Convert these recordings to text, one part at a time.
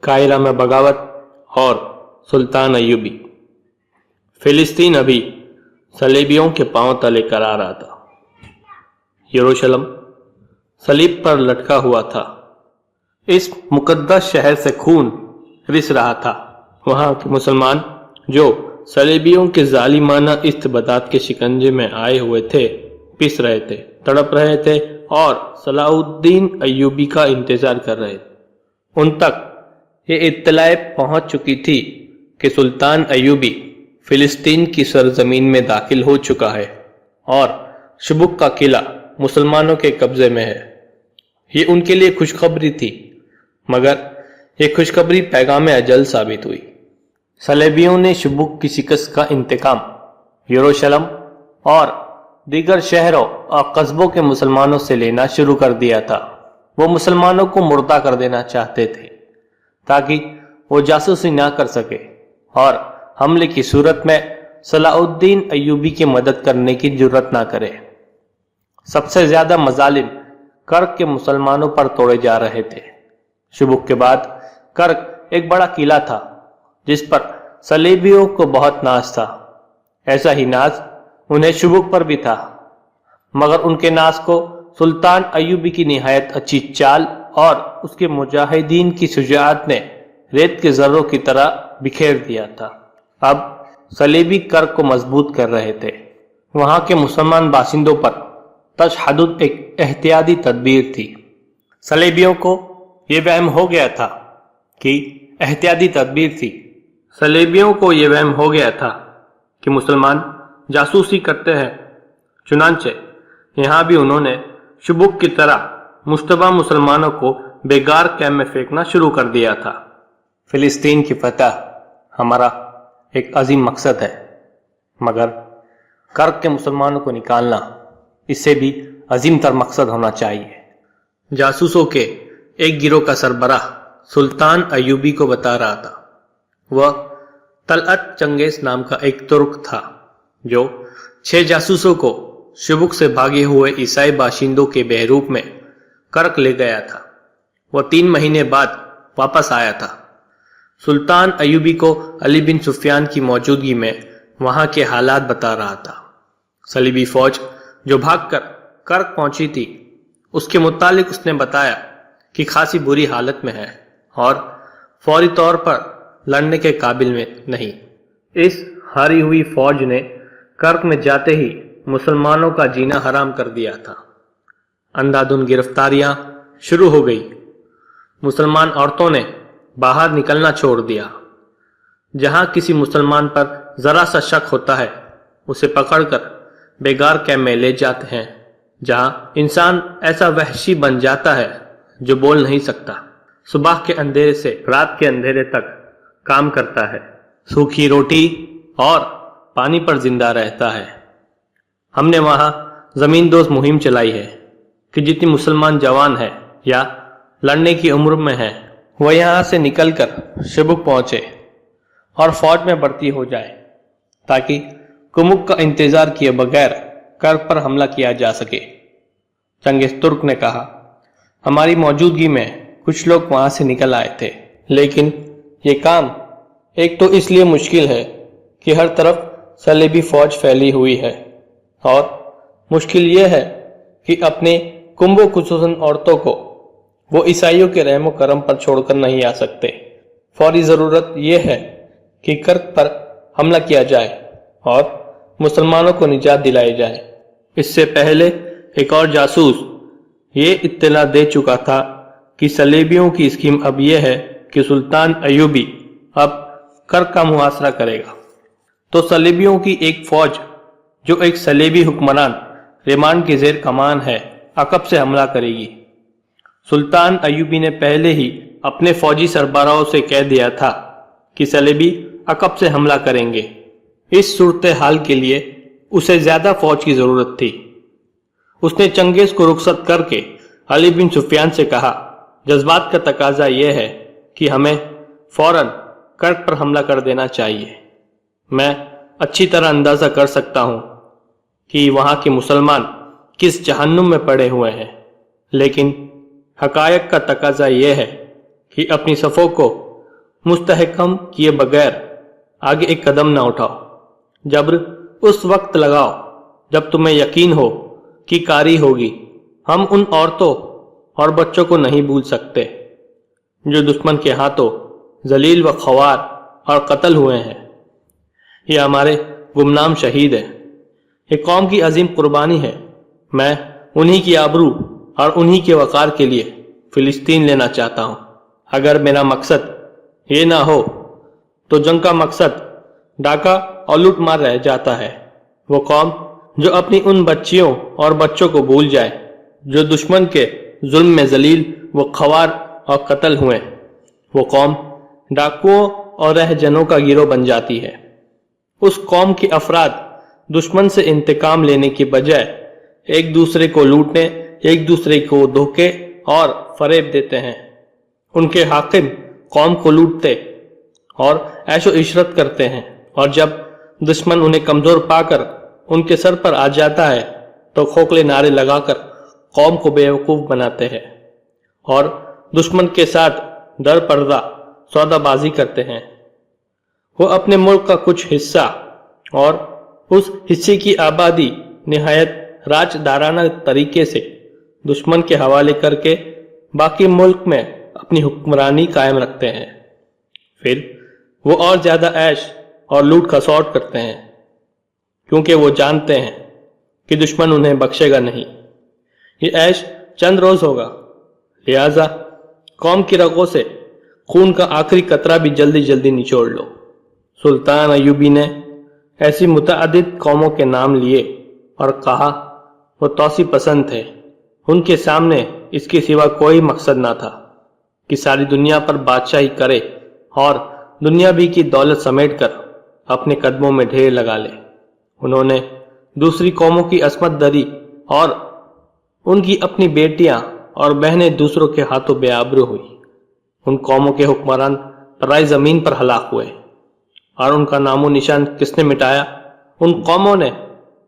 कायरा में बगावत और सुल्तान अय्यूबी। फिलिस्तीन अभी सलीबियों के पांव तले करा रहा था। यरूशलेम सलीब पर लटका हुआ था। इस मुकद्दस शहर से खून रिस रहा था। वहां के मुसलमान जो सलीबियों के जालिमाना इस्तबदात के शिकंजे में आए हुए थे, पिस रहे थे, तड़प रहे थे और सलाउद्दीन अय्यूबी का इंतजार कर रहे थे। उन तक ये इत्तलाएं पहुंच चुकी थी कि सुल्तान अय्यूबी फिलिस्तीन की सरजमीन में दाखिल हो चुका है और शुबुक का किला मुसलमानों के कब्जे में है। ये उनके लिए खुशखबरी थी, मगर ये खुशखबरी पैगाम अजल साबित हुई। सलेबियों ने शुबुक की शिकस्त का इंतकाम यरूशलेम और दीगर शहरों और कस्बों के मुसलमानों से लेना शुरू कर दिया था। वो मुसलमानों को मुर्दा कर देना चाहते थे ताकि वो जासूसी ना कर सके और हमले की सूरत में सलाउद्दीन अय्यूबी की मदद करने की जुर्रत ना करे। सबसे ज्यादा मजालिम कर्क के मुसलमानों पर तोड़े जा रहे थे। शुबुक के बाद कर्क एक बड़ा किला था जिस पर सलेबियों को बहुत नाज था। ऐसा ही नाज उन्हें शुबुक पर भी था, मगर उनके नाज को सुल्तान अय्यूबी की निहायत अच्छी चाल और उसके मुजाहिदीन की शुजाअत ने रेत के जर्रों की तरह बिखेर दिया था। अब सलेबी कर्क को मजबूत कर रहे थे। वहां के मुसलमान बाशिंदों पर तशहद्दुद एक एहतियाती तदबीर थी। सलेबियों को यह वहम हो गया था कि एहतियाती तदबीर थी। सलेबियों को यह वहम हो गया था कि मुसलमान जासूसी करते हैं। चुनांचे यहां भी उन्होंने शुबुक की तरह मुश्तबा मुसलमानों को बेगार कैम्प में फेंकना शुरू कर दिया था। फिलिस्तीन की फतह हमारा एक अजीम मकसद है, मगर कर्क के मुसलमानों को निकालना इससे भी अजीम तर मकसद होना चाहिए। जासूसों के एक गिरोह का सरबराह सुल्तान अय्यूबी को बता रहा था। वह तलअत चंगेज नाम का एक तुर्क था जो 6 जासूसों को शुबुक से भागे हुए ईसाई बाशिंदों के बहरूप में कर्क ले गया था। वह 3 महीने बाद वापस आया था। सुल्तान अय्यूबी को अली बिन सुफियान की मौजूदगी में वहां के हालात बता रहा था। सलीबी फौज जो भागकर कर्क पहुंची थी, उसके मुतालिक उसने बताया कि खासी बुरी हालत में है और फौरी तौर पर लड़ने के काबिल में नहीं। इस हारी हुई फौज ने कर्क में जाते ही मुसलमानों का जीना हराम कर दिया था। अंधाधुंध गिरफ्तारियां शुरू हो गई। मुसलमान औरतों ने बाहर निकलना छोड़ दिया। जहां किसी मुसलमान पर जरा सा शक होता है, उसे पकड़कर बेगार कैम्प में ले जाते हैं, जहां इंसान ऐसा वहशी बन जाता है जो बोल नहीं सकता। सुबह के अंधेरे से रात के अंधेरे तक काम करता है, सूखी रोटी और पानी पर जिंदा रहता है। हमने वहां जमीन दोस्त मुहिम चलाई है कि जितनी मुसलमान जवान है या लड़ने की उम्र में है, वह यहां से निकलकर शुबुक पहुंचे और फौज में भर्ती हो जाए, ताकि कुमुक का इंतजार किए बगैर कर्क पर हमला किया जा सके। चंगेज तुर्क ने कहा, हमारी मौजूदगी में कुछ लोग वहां से निकल आए थे, लेकिन ये काम एक तो इसलिए मुश्किल है कि हर तरफ सलेबी फौज फैली हुई है, और मुश्किल यह है कि अपने कुंभो खुसूसन औरतों को वो ईसाइयों के रहमो करम पर छोड़कर नहीं आ सकते। फौरी जरूरत यह है कि कर्क पर हमला किया जाए और मुसलमानों को निजात दिलाई जाए। इससे पहले एक और जासूस ये इत्तला दे चुका था कि सलेबियों की स्कीम अब यह है कि सुल्तान अय्यूबी अब कर्क का मुहासरा करेगा। तो सलेबियों की एक फौज जो एक सलेबी हुक्मरान रिमांड के जेर कमान है, अकब से हमला करेगी। सुल्तान अय्यूबी ने पहले ही अपने फौजी सरबराहों से कह दिया था कि सलेबी अकब से हमला करेंगे। इस सूरत हाल के लिए उसे ज्यादा फौज की जरूरत थी। उसने चंगेज को रुखसत करके अली बिन सुफियान से कहा, जज्बात का तकाजा यह है कि हमें फौरन कर्क पर हमला कर देना चाहिए। मैं अच्छी तरह अंदाजा कर सकता हूं कि वहां के मुसलमान किस जहन्नुम में पड़े हुए हैं, लेकिन हकायक का तकाजा यह है कि अपनी सफ़ों को मुस्तहकम किए बगैर आगे एक कदम ना उठाओ। जब्र उस वक्त लगाओ जब तुम्हें यकीन हो कि कारी होगी। हम उन औरतों और बच्चों को नहीं भूल सकते जो दुश्मन के हाथों जलील व ख्वार और कत्ल हुए हैं। ये हमारे गुमनाम शहीद हैं। ये कौम की अजीम कुर्बानी है। मैं उन्हीं की आबरू और उन्हीं के वकार के लिए फिलिस्तीन लेना चाहता हूँ। अगर मेरा मकसद ये ना हो तो जंग का मकसद डाका और लूट मार रह जाता है। वो कौम जो अपनी उन बच्चियों और बच्चों को भूल जाए जो दुश्मन के जुल्म में जलील व ख्वार और कत्ल हुए, वो कौम डाकुओं और रहजनों का गिरोह बन जाती है। उस कौम के अफराद दुश्मन से इंतकाम लेने की बजाय एक दूसरे को लूटने, एक दूसरे को धोखे और फरेब देते हैं। उनके हाकिम कौम को लूटते और ऐशो इशरत करते हैं, और जब दुश्मन उन्हें कमजोर पाकर उनके सर पर आ जाता है तो खोखले नारे लगाकर कौम को बेवकूफ बनाते हैं और दुश्मन के साथ दर पर्दा सौदाबाजी करते हैं। वो अपने मुल्क का कुछ हिस्सा और उस हिस्से की आबादी निहायत राजदाराना तरीके से दुश्मन के हवाले करके बाकी मुल्क में अपनी हुक्मरानी कायम रखते हैं। फिर वो और ज्यादा ऐश और लूट खसौट करते हैं, क्योंकि वो जानते हैं कि दुश्मन उन्हें बख्शेगा नहीं। ये ऐश चंद रोज होगा, लिहाजा कौम की रगों से खून का आखिरी कतरा भी जल्दी जल्दी निचोड़ लो। सुल्तान अयूबी ने ऐसी मुतअद्दिद कौमों के नाम लिए और कहा वो तौसी पसंद थे। उनके सामने इसके सिवा कोई मकसद ना था कि सारी दुनिया पर बादशाही करे और दुनिया भी की दौलत समेट कर अपने कदमों में ढेर लगा ले। उन्होंने दूसरी कौमों की असमत दरी और उनकी अपनी बेटियां और बहनें दूसरों के हाथों बेआबरू हुई। उन कौमों के हुक्मरान पराई जमीन पर हलाक हुए और उनका नामो निशान किसने मिटाया? उन कौमों ने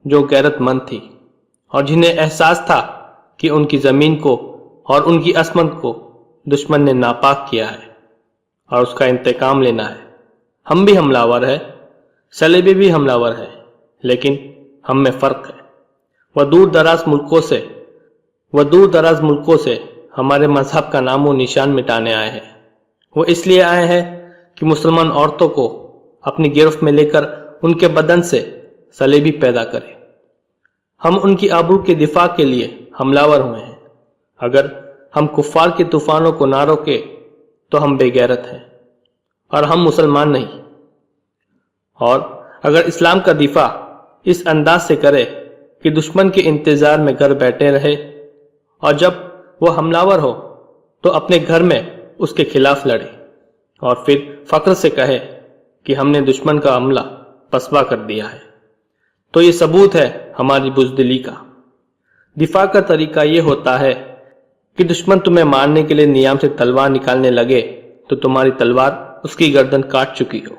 जो गैरतमंद थी और जिन्हें एहसास था कि उनकी जमीन को और उनकी असमत को दुश्मन ने नापाक किया है और उसका इंतकाम लेना है। हम भी हमलावर है, सलेबी भी हमलावर है, लेकिन हम में फर्क है। वह दूर दराज मुल्कों से हमारे मजहब का नामो निशान मिटाने आए हैं। वो इसलिए आए हैं कि मुसलमान औरतों को अपनी गिरफ्त में लेकर उनके बदन से सलेबी पैदा करें। हम उनकी आबरू के दिफा के लिए हमलावर हुए हैं। अगर हम कुफ्फार के तूफानों को ना रोके तो हम बेगैरत हैं और हम मुसलमान नहीं। और अगर इस्लाम का दिफा इस अंदाज से करे कि दुश्मन के इंतजार में घर बैठे रहे और जब वो हमलावर हो तो अपने घर में उसके खिलाफ लड़े और फिर फख्र से कहे कि हमने दुश्मन का हमला पसबा कर दिया है, तो ये सबूत है हमारी बुज़दिली का। दिफा का तरीका ये होता है कि दुश्मन तुम्हें मारने के लिए नियाम से तलवार निकालने लगे तो तुम्हारी तलवार उसकी गर्दन काट चुकी हो।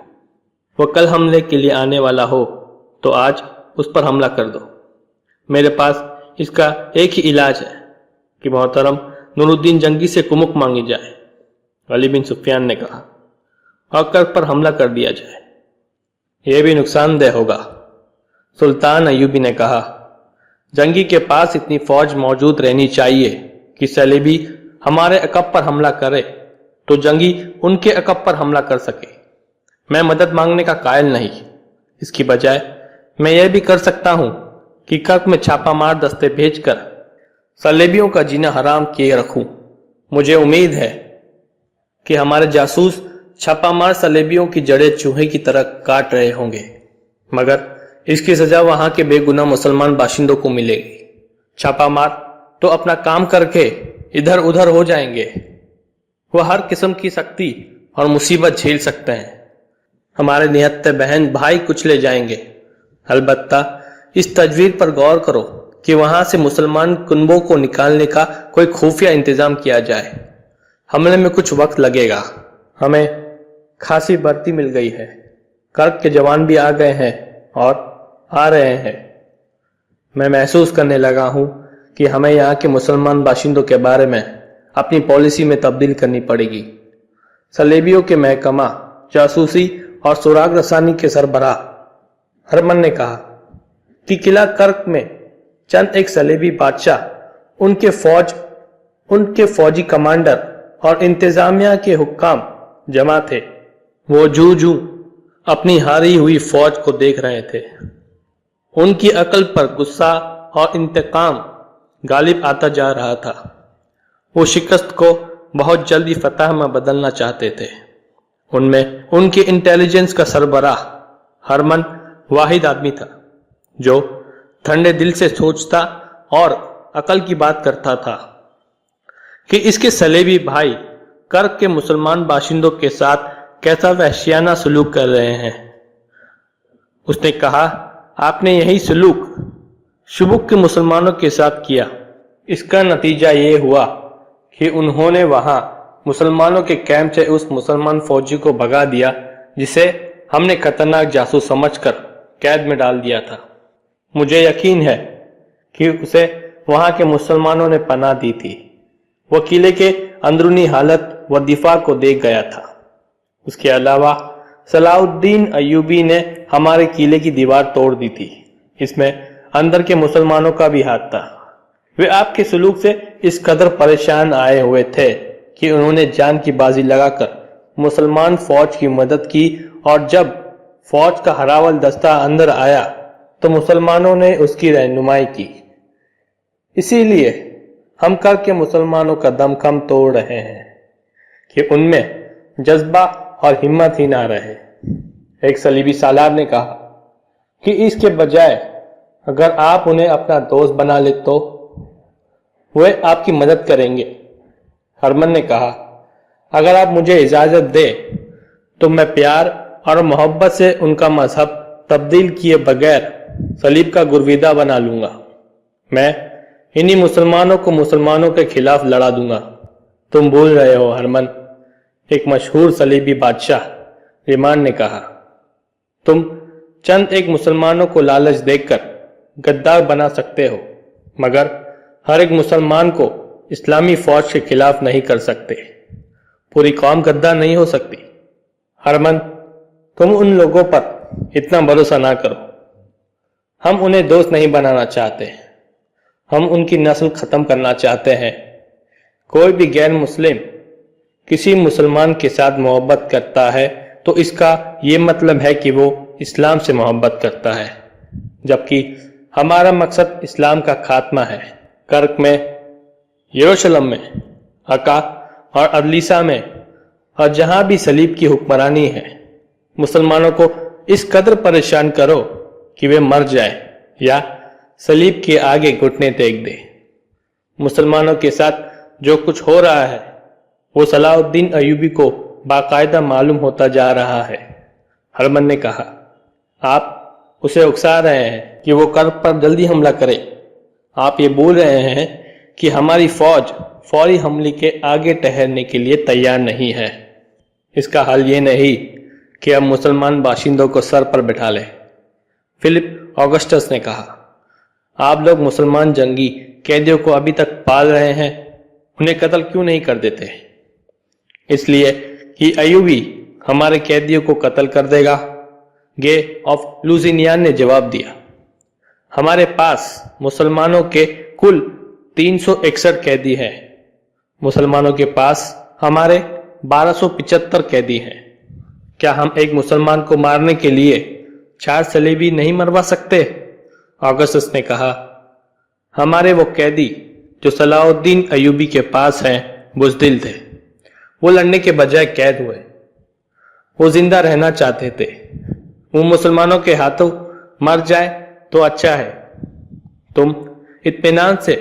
वो कल हमले के लिए आने वाला हो तो आज उस पर हमला कर दो। मेरे पास इसका एक ही इलाज है कि मोहतरम नूरुद्दीन जंगी से कुमुक मांगी जाए, अली बिन सुफियान ने कहा, और कर पर हमला कर दिया जाए। यह भी नुकसानदेह होगा। सुल्तान अयूबी ने कहा, जंगी के पास इतनी फौज मौजूद रहनी चाहिए कि सलेबी हमारे अकब पर हमला करे तो जंगी उनके अकब पर हमला कर सके। मैं मदद मांगने का कायल नहीं, इसकी बजाय मैं यह भी कर सकता हूं कि कर्क में छापामार दस्ते भेजकर सलेबियों का जीना हराम किए रखूं। मुझे उम्मीद है कि हमारे जासूस छापामार सलेबियों की जड़ें चूहे की तरह काट रहे होंगे, मगर इसकी सजा वहां के बेगुनाह मुसलमान बाशिंदों को मिलेगी। छापामार तो अपना काम करके इधर उधर हो जाएंगे। वह हर किस्म की सख्ती और मुसीबत झेल सकते हैं। हमारे निहत्ते बहन भाई कुचले जाएंगे। अलबत्ता इस तजवीज पर गौर करो कि वहां से मुसलमान कुनबों को निकालने का कोई खुफिया इंतजाम किया जाए। हमले में कुछ वक्त लगेगा। हमें खासी भर्ती मिल गई है। कर्क के जवान भी आ गए हैं और आ रहे हैं। मैं महसूस करने लगा हूं कि हमें यहाँ के मुसलमान बाशिंदों के बारे में अपनी पॉलिसी में तब्दील करनी पड़ेगी। सलेबियों के महकमा जासूसी और सुराग रसानी के सरबराह हरमन ने कहा कि किला कर्क में चंद एक सलेबी बादशाह, उनके फौजी कमांडर और इंतजामिया के हुक्काम जमा थे। वो जू अपनी हारी हुई फौज को देख रहे थे। उनकी अकल पर गुस्सा और इंतकाम गालिब आता जा रहा था। वो शिकस्त को बहुत जल्दी फतह में बदलना चाहते थे। उनमें उनके इंटेलिजेंस का सरबराह हरमन वाहिद आदमी था जो ठंडे दिल से सोचता और अकल की बात करता था कि इसके सलेबी भाई कर्क के मुसलमान बाशिंदों के साथ कैसा वहशियाना सलूक कर रहे हैं। उसने कहा, आपने यही सलूक शुबुक के मुसलमानों के साथ किया। इसका नतीजा ये हुआ कि उन्होंने वहां मुसलमानों के कैंप से उस मुसलमान फौजी को भगा दिया जिसे हमने खतरनाक जासूस समझकर कैद में डाल दिया था। मुझे यकीन है कि उसे वहां के मुसलमानों ने पनाह दी थी। वो किले के अंदरूनी हालत व दिफा को देख गया था। उसके अलावा सलाउद्दीन अय्यूबी ने हमारे किले की दीवार तोड़ दी थी। इसमें अंदर के मुसलमानों का भी हाथ था। वे आपके सलूक से इस कदर परेशान आए हुए थे कि उन्होंने जान की बाजी लगाकर मुसलमान फौज की मदद की, और जब फौज का हरावल दस्ता अंदर आया तो मुसलमानों ने उसकी रहनुमाई की। इसीलिए हम कर्क के मुसलमानों का दमखम तोड़ रहे हैं कि उनमें जज्बा और हिम्मत ही ना रहे। एक सलीबी सालार ने कहा कि इसके बजाय अगर आप उन्हें अपना दोस्त बना ले तो वे आपकी मदद करेंगे। हरमन ने कहा, अगर आप मुझे इजाजत दे तो मैं प्यार और मोहब्बत से उनका मजहब तब्दील किए बगैर सलीब का गुरविदा बना लूंगा। मैं इन्हीं मुसलमानों को मुसलमानों के खिलाफ लड़ा दूंगा। तुम भूल रहे हो हरमन, एक मशहूर सलीबी बादशाह रिमान ने कहा, तुम चंद एक मुसलमानों को लालच देकर गद्दार बना सकते हो, मगर हर एक मुसलमान को इस्लामी फौज के खिलाफ नहीं कर सकते। पूरी कौम गद्दार नहीं हो सकती। हरमन, तुम उन लोगों पर इतना भरोसा ना करो। हम उन्हें दोस्त नहीं बनाना चाहते, हम उनकी नस्ल खत्म करना चाहते हैं। कोई भी गैर मुस्लिम किसी मुसलमान के साथ मोहब्बत करता है तो इसका ये मतलब है कि वो इस्लाम से मोहब्बत करता है, जबकि हमारा मकसद इस्लाम का खात्मा है। कर्क में, यरूशलेम में, अक्का और अदलीसा में और जहां भी सलीब की हुक्मरानी है, मुसलमानों को इस कदर परेशान करो कि वे मर जाए या सलीब के आगे घुटने टेक दे। मुसलमानों के साथ जो कुछ हो रहा है वो सलाउद्दीन अय्यूबी को बाकायदा मालूम होता जा रहा है। हरमन ने कहा, आप उसे उकसा रहे हैं कि वो कर्क पर जल्दी हमला करे। आप ये बोल रहे हैं कि हमारी फौज फौरी हमले के आगे ठहरने के लिए तैयार नहीं है। इसका हल ये नहीं कि अब मुसलमान बाशिंदों को सर पर बिठा ले। फिलिप ऑगस्टस ने कहा, आप लोग मुसलमान जंगी कैदियों को अभी तक पाल रहे हैं, उन्हें कत्ल क्यों नहीं कर देते? इसलिए कि अय्यूबी हमारे कैदियों को कत्ल कर देगा। गे ऑफ लुजिनियान ने जवाब दिया, हमारे पास मुसलमानों के कुल 361 कैदी हैं। मुसलमानों के पास हमारे 1275 कैदी हैं। क्या हम एक मुसलमान को मारने के लिए 4 सलेबी नहीं मरवा सकते? ऑगस्टस ने कहा, हमारे वो कैदी जो सलाउद्दीन अय्यूबी के पास हैं बुज़दिल थे। वो लड़ने के बजाय कैद हुए। वो जिंदा रहना चाहते थे। वो मुसलमानों के हाथों मर जाए तो अच्छा है। तुम इत्मीनान से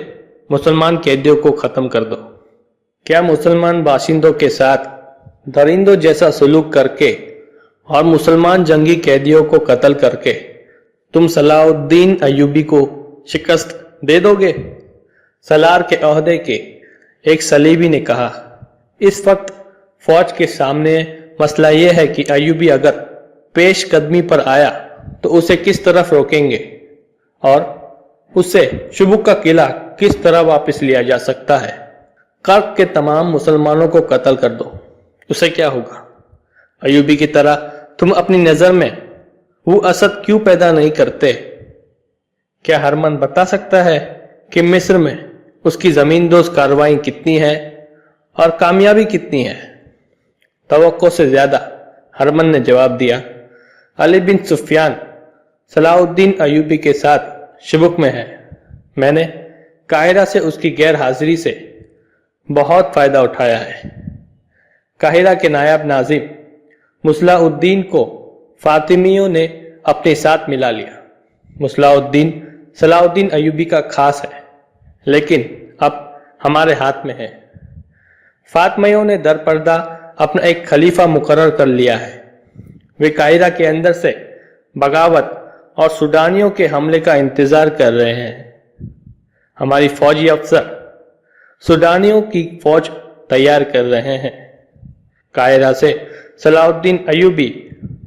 मुसलमान कैदियों को खत्म कर दो। क्या मुसलमान बाशिंदों के साथ दरिंदों जैसा सलूक करके और मुसलमान जंगी कैदियों को कत्ल करके तुम सलाउद्दीन अय्यूबी को शिकस्त दे दोगे? सलार के ओहदे के एक सलीबी ने कहा, इस वक्त फौज के सामने मसला यह है कि अय्यूबी अगर पेश कदमी पर आया तो उसे किस तरफ रोकेंगे और उससे शुबुक का किला किस तरह वापस लिया जा सकता है। कर्क के तमाम मुसलमानों को कत्ल कर दो, اسے کیا ہوگا؟ ایوبی کی طرح تم اپنی نظر میں وہ اسد کیوں پیدا نہیں کرتے؟ کیا ہرمن بتا سکتا ہے کہ مصر میں اس کی زمین دوز کارروائیں کتنی ہے اور کامیابی کتنی ہے؟ توقع سے زیادہ ہرمن نے جواب دیا، علی بن سفیان صلاح الدین ایوبی کے ساتھ شبک میں ہے۔ میں نے قاہرہ سے اس کی غیر حاضری سے بہت فائدہ اٹھایا ہے۔ قاہرہ کے نائب ناظم مصلاح الدین کو فاطمیوں نے اپنے ساتھ ملا لیا۔ مصلاح الدین صلاح الدین ایوبی کا خاص ہے، لیکن اب ہمارے ہاتھ میں ہے۔ فاطمیوں نے در پردہ اپنا ایک خلیفہ مقرر کر لیا ہے۔ وہ قاہرہ کے اندر سے بغاوت اور سوڈانیوں کے حملے کا انتظار کر رہے ہیں۔ ہماری فوجی افسر سوڈانیوں کی فوج تیار کر رہے ہیں۔ قاہرہ سے صلاح الدین ایوبی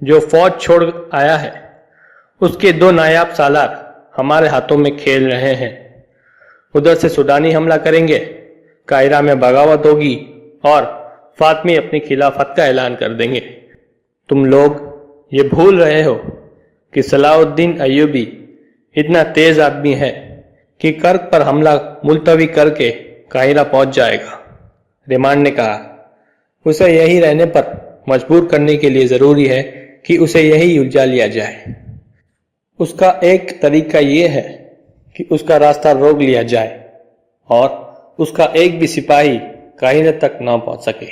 جو فوج چھوڑ آیا ہے، اس کے 2 نایاب سالار ہمارے ہاتھوں میں کھیل رہے ہیں۔ ادھر سے سوڈانی حملہ کریں گے، قاہرہ میں بغاوت ہوگی اور فاطمی اپنی خلافت کا اعلان کر دیں گے۔ تم لوگ یہ بھول رہے ہو کہ صلاح الدین ایوبی اتنا تیز آدمی ہے کہ کرک پر حملہ ملتوی کر کے قاہرہ پہنچ جائے گا۔ ریمانڈ نے کہا، اسے یہی رہنے پر مجبور کرنے کے لیے ضروری ہے کہ اسے یہی الجھا لیا جائے۔ اس کا ایک طریقہ یہ ہے کہ اس کا راستہ روک لیا جائے اور اس کا ایک بھی سپاہی قاہرہ تک نہ پہنچ سکے۔